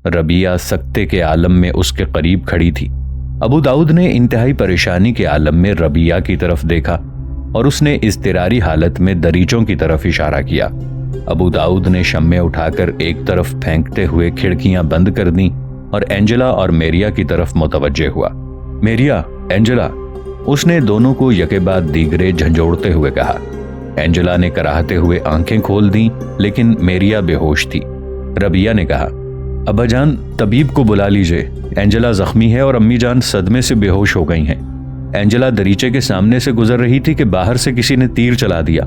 ربیہ سکتے کے عالم میں اس کے قریب کھڑی تھی۔ ابو داؤد نے انتہائی پریشانی کے عالم میں ربیہ کی طرف دیکھا اور اس نے اضطراری حالت میں دریچوں کی طرف اشارہ کیا۔ ابو داؤد نے شمع اٹھا کر ایک طرف پھینکتے ہوئے کھڑکیاں بند کر دیں اور اینجلا اور میریا کی طرف متوجہ ہوا۔ میریا، اینجلا، اس نے دونوں کو یکے بعد دیگرے جھنجھوڑتے ہوئے کہا۔ اینجلا نے کراہتے ہوئے آنکھیں کھول دیں لیکن میریا بے ہوش تھی۔ ربیہ نے کہا، ابا جان، طبیب کو بلا لیجئے، اینجلا زخمی ہے اور امی جان صدمے سے بے ہوش ہو گئی ہیں۔ اینجلا دریچے کے سامنے سے گزر رہی تھی کہ باہر سے کسی نے تیر چلا دیا۔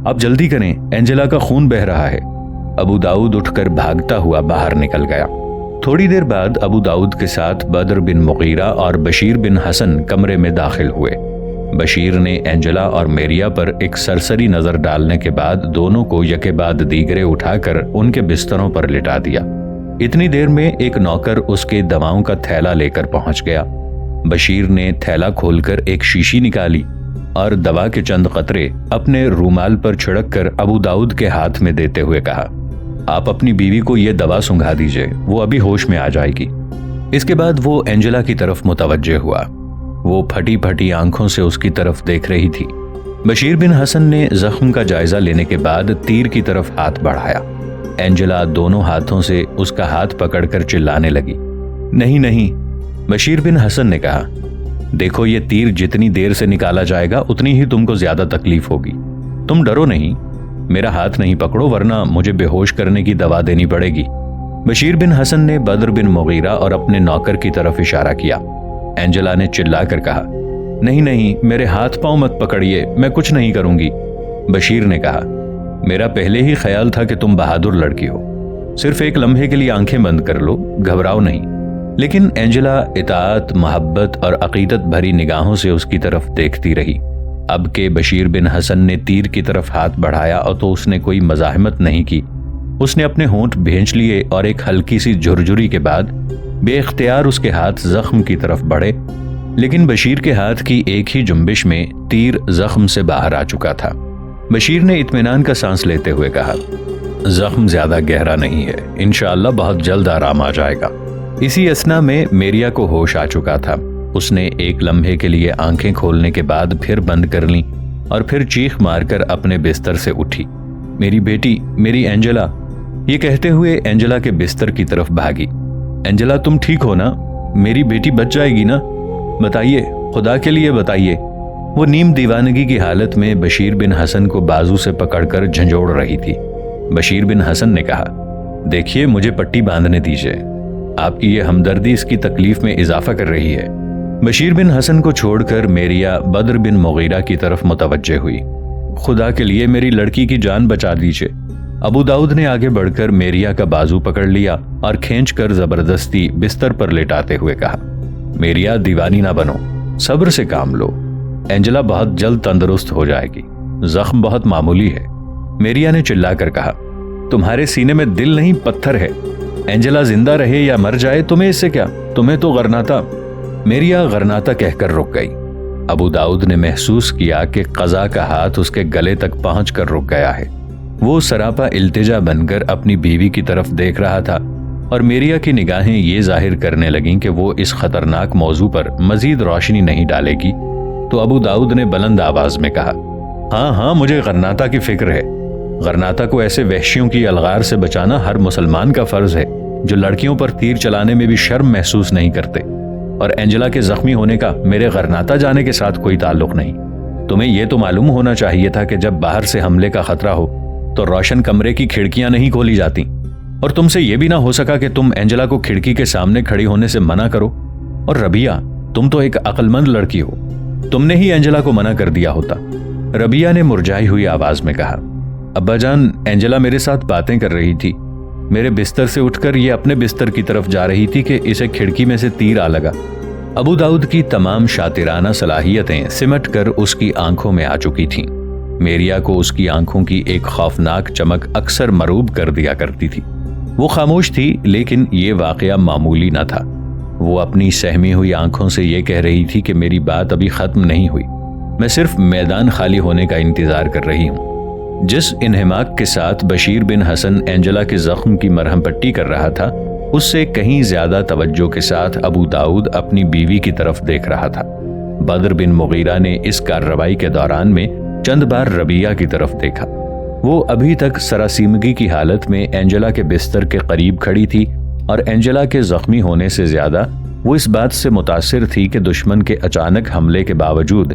آپ جلدی کریں، اینجلا کا خون بہہ رہا ہے۔ ابو داؤد اٹھ کر بھاگتا ہوا باہر نکل گیا۔ تھوڑی دیر بعد ابو داؤد کے ساتھ بدر بن مغیرہ اور بشیر بن حسن کمرے میں داخل ہوئے۔ بشیر نے اینجلا اور میریا پر ایک سرسری نظر ڈالنے کے بعد دونوں کو یکے بعد دیگرے اٹھا کر ان کے بستروں پر لٹا دیا۔ اتنی دیر میں ایک نوکر اس کے دواؤں کا تھیلا لے کر پہنچ گیا۔ بشیر نے تھیلا کھول کر ایک شیشی نکالی اور دوا کے چند قطرے اپنے رومال پر چھڑک کر ابو داؤد کے ہاتھ میں دیتے ہوئے کہا، آپ اپنی بیوی کو یہ دوا سنگھا دیجئے، وہ ابھی ہوش میں آ جائے گی۔ اس کے بعد وہ اینجلا کی طرف متوجہ ہوا۔ وہ پھٹی پھٹی آنکھوں سے اس کی طرف دیکھ رہی تھی۔ بشیر بن حسن نے زخم کا جائزہ لینے کے بعد تیر کی طرف ہاتھ بڑھایا۔ اینجلا دونوں ہاتھوں سے اس کا ہاتھ پکڑ کر چلانے لگی۔ نہیں نہیں، بشیر بن حسن نے کہا، دیکھو یہ تیر جتنی دیر سے نکالا جائے گا اتنی ہی تم کو زیادہ تکلیف ہوگی۔ تم ڈرو نہیں، میرا ہاتھ نہیں پکڑو ورنہ مجھے بے ہوش کرنے کی دوا دینی پڑے گی۔ بشیر بن حسن نے بدر بن مغیرہ اور اپنے نوکر کی طرف اشارہ کیا۔ اینجلا نے چلا کر کہا، نہیں نہیں، میرے ہاتھ پاؤں مت پکڑیے، میں کچھ نہیں کروں گی۔ بشیر نے کہا، میرا پہلے ہی خیال تھا کہ تم بہادر لڑکی ہو، صرف ایک لمحے کے لیے آنکھیں بند کر لو، گھبراؤ نہیں۔ لیکن اینجلا اطاعت، محبت اور عقیدت بھری نگاہوں سے اس کی طرف دیکھتی رہی۔ اب کہ بشیر بن حسن نے تیر کی طرف ہاتھ بڑھایا اور تو اس نے کوئی مزاحمت نہیں کی۔ اس نے اپنے ہونٹ بھینچ لیے اور ایک ہلکی سی جھرجھری کے بعد بے اختیار اس کے ہاتھ زخم کی طرف بڑھے، لیکن بشیر کے ہاتھ کی ایک ہی جنبش میں تیر زخم سے باہر آ چکا تھا۔ بشیر نے اطمینان کا سانس لیتے ہوئے کہا، زخم زیادہ گہرا نہیں ہے، انشاءاللہ بہت جلد آرام آ جائے گا۔ اسی اثنا میں میریا کو ہوش آ چکا تھا۔ اس نے ایک لمحے کے لیے آنکھیں کھولنے کے بعد پھر بند کر لیں اور پھر چیخ مار کر اپنے بستر سے اٹھی۔ میری بیٹی، میری اینجلا، یہ کہتے ہوئے اینجلا کے بستر کی طرف بھاگی۔ اینجلا تم ٹھیک ہو نا؟ میری بیٹی بچ جائے گی نا؟ بتائیے، خدا کے لیے بتائیے۔ وہ نیم دیوانگی کی حالت میں بشیر بن حسن کو بازو سے پکڑ کر جھنجھوڑ رہی تھی۔ بشیر بن حسن نے کہا، دیکھیے مجھے پٹی باندھنے دیجیے، آپ کی یہ ہمدردی اس کی تکلیف میں اضافہ کر رہی ہے۔ بشیر بن حسن کو چھوڑ کر میریا بدر بن مغیرہ کی طرف متوجہ ہوئی۔ خدا کے لیے میری لڑکی کی جان بچا دیجیے۔ ابو داؤد نے آگے بڑھ کر میریا کا بازو پکڑ لیا اور کھینچ کر زبردستی بستر پر لٹاتے ہوئے کہا، میریا دیوانی نہ بنو، صبر سے کام لو، اینجلا بہت جلد تندرست ہو جائے گی، زخم بہت معمولی ہے۔ میریا نے چلا کر کہا، تمہارے سینے میں دل نہیں پتھر ہے، اینجلا زندہ رہے یا مر جائے تمہیں اس سے کیا، تمہیں تو غرناطہ۔ میریا غرناطہ کہہ کر رک گئی۔ ابو داؤد نے محسوس کیا کہ قضا کا ہاتھ اس کے گلے تک پہنچ کر رک گیا ہے۔ وہ سراپا التجا بن کر اپنی بیوی کی طرف دیکھ رہا تھا اور میریا کی نگاہیں یہ ظاہر کرنے لگیں کہ وہ اس خطرناک موضوع پر مزید روشنی نہیں ڈالے گی۔ تو ابو داؤد نے بلند آواز میں کہا، ہاں ہاں مجھے غرناطہ کی فکر ہے۔ غرناطہ کو ایسے وحشیوں کی الغار سے بچانا ہر مسلمان کا فرض ہے جو لڑکیوں پر تیر چلانے میں بھی شرم محسوس نہیں کرتے، اور اینجلا کے زخمی ہونے کا میرے غرناطہ جانے کے ساتھ کوئی تعلق نہیں۔ تمہیں یہ تو معلوم ہونا چاہیے تھا کہ جب باہر سے حملے کا خطرہ ہو تو روشن کمرے کی کھڑکیاں نہیں کھولی جاتی، اور تم سے یہ بھی نہ ہو سکا کہ تم اینجلا کو کھڑکی کے سامنے کھڑی ہونے سے منع کرو۔ اور ربیہ، تم تو ایک عقل مند لڑکی ہو، تم نے ہی اینجلا کو منع کر دیا ہوتا۔ ربیہ نے مرجھائی ہوئی آواز میں کہا، ابا جان، اینجلا میرے ساتھ باتیں کر رہی تھی، میرے بستر سے اٹھ کر یہ اپنے بستر کی طرف جا رہی تھی کہ اسے کھڑکی میں سے تیر آ لگا۔ ابو داؤد کی تمام شاطرانہ صلاحیتیں سمٹ کر اس کی آنکھوں میں آ چکی تھیں۔ میریا کو اس کی آنکھوں کی ایک خوفناک چمک اکثر مروب کر دیا کرتی تھی۔ وہ خاموش تھی، لیکن یہ واقعہ معمولی نہ تھا۔ وہ اپنی سہمی ہوئی آنکھوں سے یہ کہہ رہی تھی کہ میری بات ابھی ختم نہیں ہوئی، میں صرف میدان خالی ہونے کا انتظار کر رہی ہوں۔ جس انہماک کے ساتھ بشیر بن حسن اینجلا کے زخم کی مرہم پٹی کر رہا تھا، اس سے کہیں زیادہ توجہ کے ساتھ ابو داؤد اپنی بیوی کی طرف دیکھ رہا تھا۔ بدر بن مغیرہ نے اس کارروائی کے دوران میں چند بار ربیہ کی طرف دیکھا۔ وہ ابھی تک سراسیمگی کی حالت میں اینجلا کے بستر کے قریب کھڑی تھی اور اینجلا کے زخمی ہونے سے زیادہ وہ اس بات سے متاثر تھی کہ دشمن کے اچانک حملے کے باوجود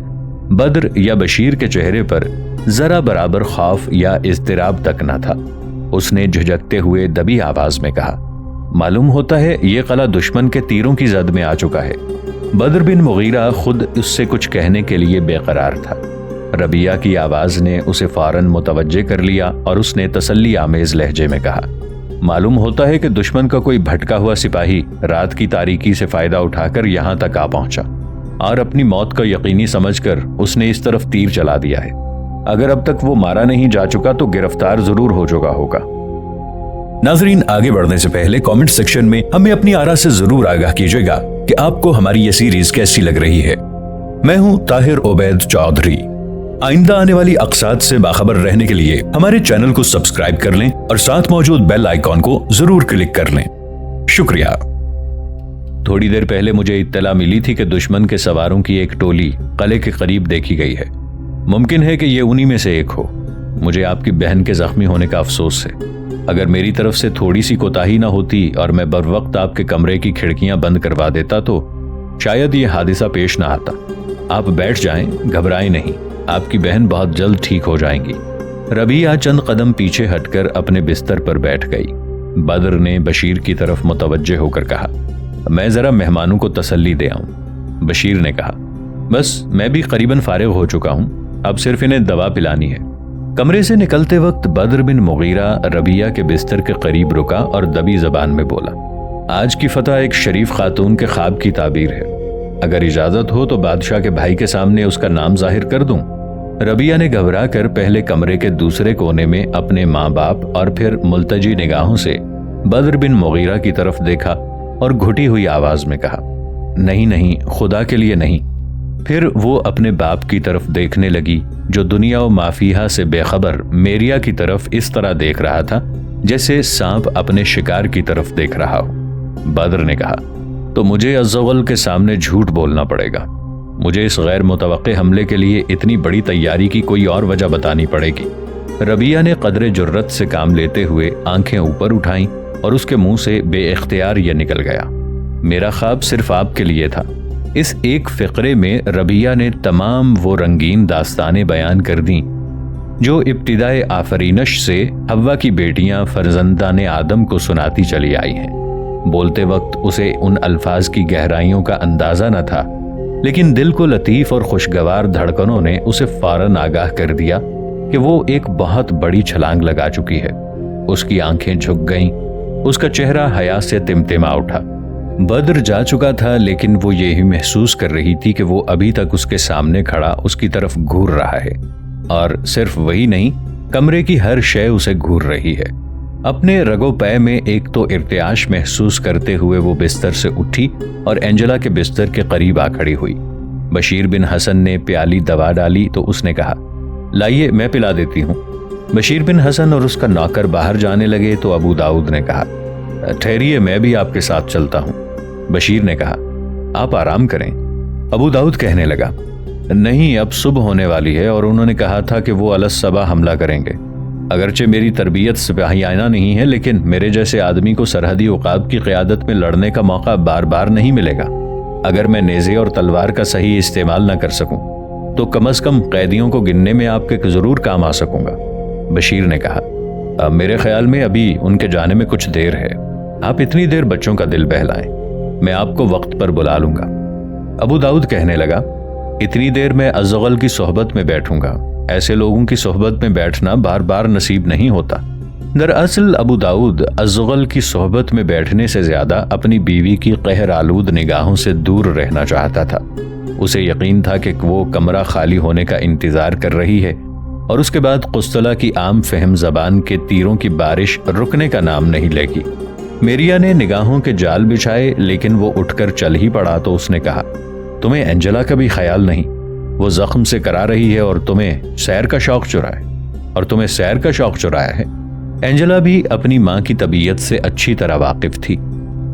بدر یا بشیر کے چہرے پر ذرا برابر خوف یا اضطراب تک نہ تھا۔ اس نے جھجکتے ہوئے دبی آواز میں کہا، معلوم ہوتا ہے یہ قلعہ دشمن کے تیروں کی زد میں آ چکا ہے۔ بدر بن مغیرہ خود اس سے کچھ کہنے کے لیے بے قرار تھا۔ ربیہ کی آواز نے اسے فوراً متوجہ کر لیا اور اس نے تسلی آمیز لہجے میں کہا، معلوم ہوتا ہے کہ دشمن کا کوئی بھٹکا ہوا سپاہی رات کی تاریکی سے فائدہ اٹھا کر یہاں تک آ پہنچا اور اپنی موت کا یقینی سمجھ کر اس نے اس طرف تیر چلا دیا ہے۔ اگر اب تک وہ مارا نہیں جا چکا تو گرفتار ضرور ہو چکا ہوگا۔ ناظرین، آگے بڑھنے سے پہلے کامنٹ سیکشن میں ہمیں اپنی آراء سے ضرور آگاہ کیجیے گا کہ آپ کو ہماری یہ سیریز کیسی لگ رہی ہے۔ میں ہوں طاہر عبید چودھری۔ آئندہ آنے والی اقساط سے باخبر رہنے کے لیے ہمارے چینل کو سبسکرائب کر لیں اور ساتھ موجود بیل آئیکن کو ضرور کلک کر لیں۔ شکریہ۔ تھوڑی دیر پہلے مجھے اطلاع ملی تھی کہ دشمن کے سواروں کی ایک ٹولی قلعے کے قریب دیکھی گئی ہے۔ ممکن ہے کہ یہ انہی میں سے ایک ہو۔ مجھے آپ کی بہن کے زخمی ہونے کا افسوس ہے۔ اگر میری طرف سے تھوڑی سی کوتاہی نہ ہوتی اور میں بروقت آپ کے کمرے کی کھڑکیاں بند کروا دیتا تو شاید یہ حادثہ پیش نہ آتا۔ آپ بیٹھ جائیں، گھبرائیں نہیں، آپ کی بہن بہت جلد ٹھیک ہو جائیں گی۔ ربیہ چند قدم پیچھے ہٹ کر اپنے بستر پر بیٹھ گئی۔ بدر نے بشیر کی طرف متوجہ ہو کر کہا، میں ذرا مہمانوں کو تسلی دے آؤں۔ بشیر نے کہا، بس میں بھی قریباً فارغ ہو چکا ہوں، اب صرف انہیں دوا پلانی ہے۔ کمرے سے نکلتے وقت بدر بن مغیرہ ربیہ کے بستر کے قریب رکا اور دبی زبان میں بولا، آج کی فتح ایک شریف خاتون کے خواب کی تعبیر ہے۔ اگر اجازت ہو تو بادشاہ کے بھائی کے سامنے اس کا نام ظاہر کر دوں۔ ربیہ نے گھبرا کر پہلے کمرے کے دوسرے کونے میں اپنے ماں باپ اور پھر ملتجی نگاہوں سے بدر بن مغیرہ کی طرف دیکھا اور گھٹی ہوئی آواز میں کہا، نہیں نہیں، خدا کے لیے نہیں۔ پھر وہ اپنے باپ کی طرف دیکھنے لگی جو دنیا و مافیہا سے بے خبر میریا کی طرف اس طرح دیکھ رہا تھا جیسے سانپ اپنے شکار کی طرف دیکھ رہا ہو۔ بدر نے کہا، تو مجھے عزوجل کے سامنے جھوٹ بولنا پڑے گا۔ مجھے اس غیر متوقع حملے کے لیے اتنی بڑی تیاری کی کوئی اور وجہ بتانی پڑے گی۔ ربیہ نے قدر جرت سے کام لیتے ہوئے آنکھیں اوپر اٹھائیں اور اس کے منہ سے بے اختیار یہ نکل گیا، میرا خواب صرف آپ کے لیے تھا۔ اس ایک فقرے میں ربیہ نے تمام وہ رنگین داستانیں بیان کر دیں جو ابتدائے آفرینش سے حوا کی بیٹیاں فرزندان آدم کو سناتی چلی آئی ہیں۔ بولتے وقت اسے ان الفاظ کی گہرائیوں کا اندازہ نہ تھا، لیکن دل کو لطیف اور خوشگوار دھڑکنوں نے اسے فوراً آگاہ کر دیا کہ وہ ایک بہت بڑی چھلانگ لگا چکی ہے۔ اس کی آنکھیں جھک گئیں، اس کا چہرہ حیا سے تمتما اٹھا۔ بدر جا چکا تھا لیکن وہ یہی محسوس کر رہی تھی کہ وہ ابھی تک اس کے سامنے کھڑا اس کی طرف گھور رہا ہے، اور صرف وہی نہیں، کمرے کی ہر شے اسے گھور رہی ہے۔ اپنے رگو پے میں ایک تو ارتعاش محسوس کرتے ہوئے وہ بستر سے اٹھی اور اینجلا کے بستر کے قریب آ کھڑی ہوئی۔ بشیر بن حسن نے پیالی دوا ڈالی تو اس نے کہا، لائیے میں پلا دیتی ہوں۔ بشیر بن حسن اور اس کا نوکر باہر جانے لگے تو ابو داؤد نے کہا، ٹھہریے میں بھی آپ کے ساتھ چلتا ہوں۔ بشیر نے کہا، آپ آرام کریں۔ ابو داؤد کہنے لگا، نہیں، اب صبح ہونے والی ہے اور انہوں نے کہا تھا کہ وہ الصبح حملہ کریں گے۔ اگرچہ میری تربیت سپاہیانہ نہیں ہے لیکن میرے جیسے آدمی کو سرحدی عقاب کی قیادت میں لڑنے کا موقع بار بار نہیں ملے گا۔ اگر میں نیزے اور تلوار کا صحیح استعمال نہ کر سکوں تو کم از کم قیدیوں کو گننے میں آپ کے ضرور کام آ سکوں گا۔ بشیر نے کہا، میرے خیال میں ابھی ان کے جانے میں کچھ دیر ہے، آپ اتنی دیر بچوں کا دل بہلائیں، میں آپ کو وقت پر بلا لوں گا۔ ابو داؤد کہنے لگا، اتنی دیر میں عزوجل کی صحبت میں بیٹھوں گا، ایسے لوگوں کی صحبت میں بیٹھنا بار بار نصیب نہیں ہوتا۔ دراصل ابو داؤد عزوجل کی صحبت میں بیٹھنے سے زیادہ اپنی بیوی کی قہر آلود نگاہوں سے دور رہنا چاہتا تھا۔ اسے یقین تھا کہ وہ کمرہ خالی ہونے کا انتظار کر رہی ہے اور اس کے بعد قسطلہ کی عام فہم زبان کے تیروں کی بارش رکنے کا نام نہیں لے گی۔ میریا نے نگاہوں کے جال بچھائے لیکن وہ اٹھ کر چل ہی پڑا تو اس نے کہا، تمہیں اینجلا کا بھی خیال نہیں؟ وہ زخم سے کرا رہی ہے اور تمہیں سیر کا شوق چرایا ہے۔ اینجلا بھی اپنی ماں کی طبیعت سے اچھی طرح واقف تھی۔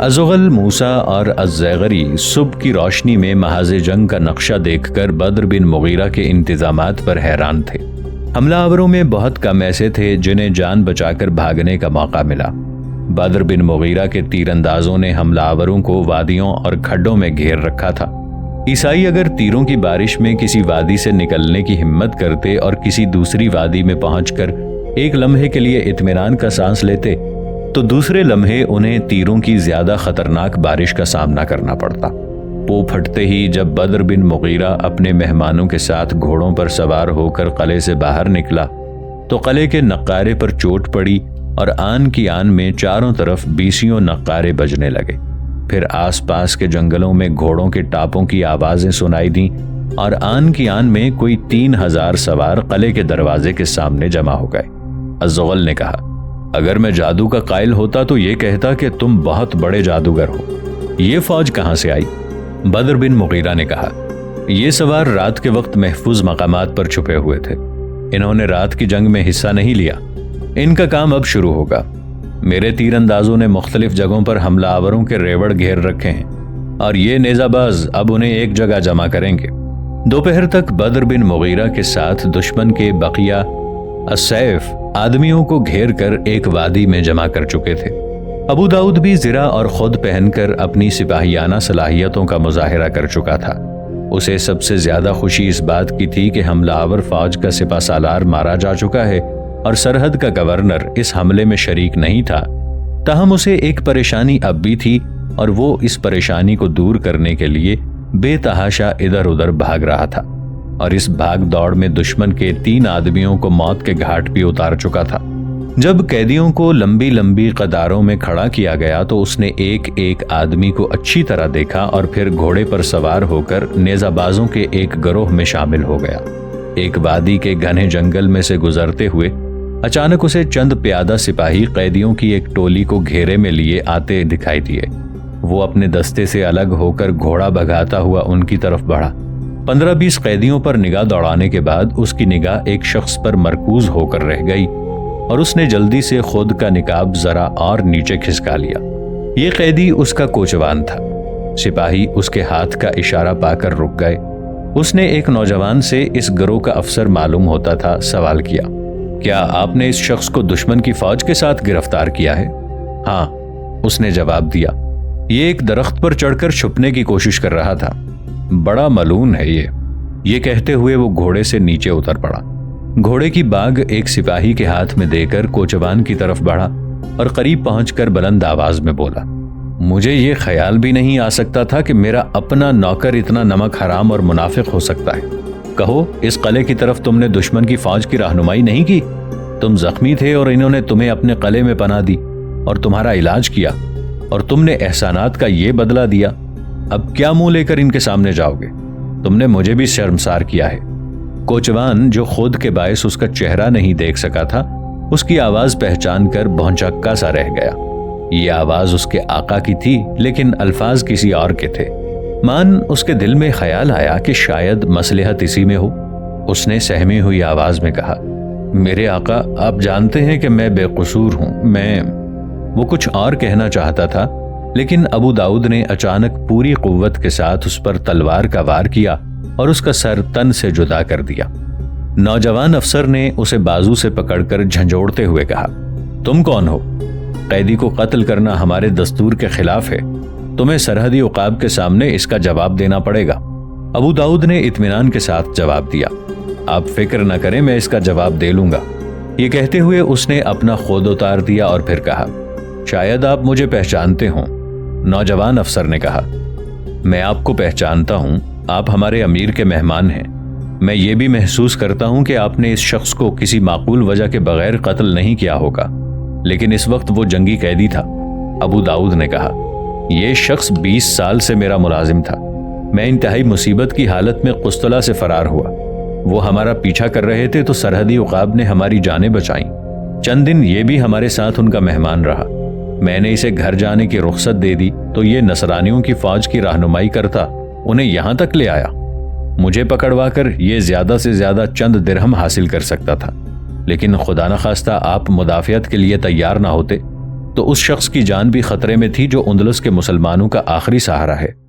ازغل، موسیٰ اور الزیغری صبح کی روشنی میں محاذ جنگ کا نقشہ دیکھ کر بدر بن مغیرہ کے انتظامات پر حیران تھے۔ حملہ آوروں میں بہت کم ایسے تھے جنہیں جان بچا کر بھاگنے کا موقع ملا۔ بدر بن مغیرہ کے تیر اندازوں نے حملہ آوروں کو وادیوں اور کھڈوں میں گھیر رکھا تھا۔ عیسائی اگر تیروں کی بارش میں کسی وادی سے نکلنے کی ہمت کرتے اور کسی دوسری وادی میں پہنچ کر ایک لمحے کے لیے اطمینان کا سانس لیتے تو دوسرے لمحے انہیں تیروں کی زیادہ خطرناک بارش کا سامنا کرنا پڑتا۔ پو پھٹتے ہی جب بدر بن مغیرہ اپنے مہمانوں کے ساتھ گھوڑوں پر سوار ہو کر قلعے سے باہر نکلا تو قلعے کے نقارے پر چوٹ پڑی اور آن کی آن میں چاروں طرف 20 نقارے بجنے لگے۔ پھر آس پاس کے جنگلوں میں گھوڑوں کے ٹاپوں کی آوازیں سنائی دیں اور آن کی آن میں کوئی 3000 سوار قلعے کے دروازے کے سامنے جمع ہو گئے۔ الزغل نے کہا، اگر میں جادو کا قائل ہوتا تو یہ کہتا کہ تم بہت بڑے جادوگر ہو۔ یہ فوج کہاں سے آئی؟ بدر بن مغیرہ نے کہا، یہ سوار رات کے وقت محفوظ مقامات پر چھپے ہوئے تھے۔ انہوں نے رات کی جنگ میں حصہ نہیں لیا۔ ان کا کام اب شروع ہوگا۔ میرے تیر اندازوں نے مختلف جگہوں پر حملہ آوروں کے ریوڑ گھیر رکھے ہیں اور یہ نیزہ باز اب انہیں ایک جگہ جمع کریں گے۔ دوپہر تک بدر بن مغیرہ کے ساتھ دشمن کے بقیہ السیف آدمیوں کو گھیر کر ایک وادی میں جمع کر چکے تھے۔ ابو داؤد بھی زرہ اور خود پہن کر اپنی سپاہیانہ صلاحیتوں کا مظاہرہ کر چکا تھا۔ اسے سب سے زیادہ خوشی اس بات کی تھی کہ حملہ آور فوج کا سپہ سالار مارا جا چکا ہے اور سرحد کا گورنر اس حملے میں شریک نہیں تھا۔ تاہم اسے ایک پریشانی اب بھی تھی اور وہ اس پریشانی کو دور کرنے کے لیے بے تحاشا ادھر ادھر بھاگ رہا تھا اور اس بھاگ دوڑ میں دشمن کے 3 آدمیوں کو موت کے گھاٹ بھی اتار چکا تھا۔ جب قیدیوں کو لمبی لمبی قطاروں میں کھڑا کیا گیا تو اس نے ایک ایک آدمی کو اچھی طرح دیکھا اور پھر گھوڑے پر سوار ہو کر نیزہ بازوں کے ایک گروہ میں شامل ہو گیا۔ ایک وادی کے گھنے جنگل میں سے گزرتے ہوئے اچانک اسے چند پیادہ سپاہی قیدیوں کی ایک ٹولی کو گھیرے میں لیے آتے دکھائی دیے۔ وہ اپنے دستے سے الگ ہو کر گھوڑا بھگاتا ہوا ان کی طرف بڑھا۔ 15-20 قیدیوں پر نگاہ دوڑانے کے بعد اس کی نگاہ ایک شخص پر مرکوز ہو کر رہ گئی اور اس نے جلدی سے خود کا نقاب ذرا اور نیچے کھسکا لیا۔ یہ قیدی اس کا کوچوان تھا۔ سپاہی اس کے ہاتھ کا اشارہ پا کر رک گئے۔ اس نے ایک نوجوان سے اس گروہ کا افسر معلوم ہوتا تھا سوال کیا، کیا آپ نے اس شخص کو دشمن کی فوج کے ساتھ گرفتار کیا ہے؟ ہاں، اس نے جواب دیا۔ یہ ایک درخت پر چڑھ کر چھپنے کی کوشش کر رہا تھا۔ بڑا ملعون ہے یہ کہتے ہوئے وہ گھوڑے سے نیچے اتر پڑا۔ گھوڑے کی باگ ایک سپاہی کے ہاتھ میں دے کر کوچوان کی طرف بڑھا اور قریب پہنچ کر بلند آواز میں بولا، مجھے یہ خیال بھی نہیں آ سکتا تھا کہ میرا اپنا نوکر اتنا نمک حرام اور منافق ہو سکتا ہے۔ کہو، اس قلعے کی طرف تم نے دشمن کی فوج کی رہنمائی نہیں کی؟ تم زخمی تھے اور انہوں نے تمہیں اپنے قلعے میں پناہ دی اور تمہارا علاج کیا اور تم نے احسانات کا یہ بدلہ دیا۔ اب کیا منہ لے کر ان کے سامنے جاؤ گے؟ تم نے مجھے بھی شرمسار کیا ہے۔ کوچوان جو خود کے باعث اس کا چہرہ نہیں دیکھ سکا تھا، اس کی آواز پہچان کر بھونچکا سا رہ گیا۔ یہ آواز اس کے آقا کی تھی لیکن الفاظ کسی اور کے تھے۔ اس کے دل میں خیال آیا کہ شاید مصلحت اسی میں ہو۔ اس نے سہمی ہوئی آواز میں کہا، میرے آقا، آپ جانتے ہیں کہ میں بے قصور ہوں۔ وہ کچھ اور کہنا چاہتا تھا لیکن ابو داؤد نے اچانک پوری قوت کے ساتھ اس پر تلوار کا وار کیا اور اس کا سر تن سے جدا کر دیا۔ نوجوان افسر نے اسے بازو سے پکڑ کر جھنجھوڑتے ہوئے کہا، تم کون ہو؟ قیدی کو قتل کرنا ہمارے دستور کے خلاف ہے۔ تمہیں سرحدی عقاب کے سامنے اس کا جواب دینا پڑے گا۔ ابو داؤد نے اطمینان کے ساتھ جواب دیا، آپ فکر نہ کریں، میں اس کا جواب دے لوں گا۔ یہ کہتے ہوئے اس نے اپنا خود اتار دیا اور پھر کہا، شاید آپ مجھے پہچانتے ہوں۔ نوجوان افسر نے کہا، میں آپ کو پہچانتا ہوں، آپ ہمارے امیر کے مہمان ہیں۔ میں یہ بھی محسوس کرتا ہوں کہ آپ نے اس شخص کو کسی معقول وجہ کے بغیر قتل نہیں کیا ہوگا، لیکن اس وقت وہ جنگی قیدی تھا۔ ابو داؤد نے کہا، یہ شخص 20 سال سے میرا ملازم تھا۔ میں انتہائی مصیبت کی حالت میں قسطلہ سے فرار ہوا۔ وہ ہمارا پیچھا کر رہے تھے تو سرحدی عقاب نے ہماری جانیں بچائیں۔ چند دن یہ بھی ہمارے ساتھ ان کا مہمان رہا۔ میں نے اسے گھر جانے کی رخصت دے دی تو یہ نصرانیوں کی فوج کی رہنمائی کرتا، انہیں یہاں تک لے آیا۔ مجھے پکڑوا کر یہ زیادہ سے زیادہ چند درہم حاصل کر سکتا تھا، لیکن خدا نخواستہ آپ مدافعت کے لیے تیار نہ ہوتے تو اس شخص کی جان بھی خطرے میں تھی جو اندلس کے مسلمانوں کا آخری سہارا ہے۔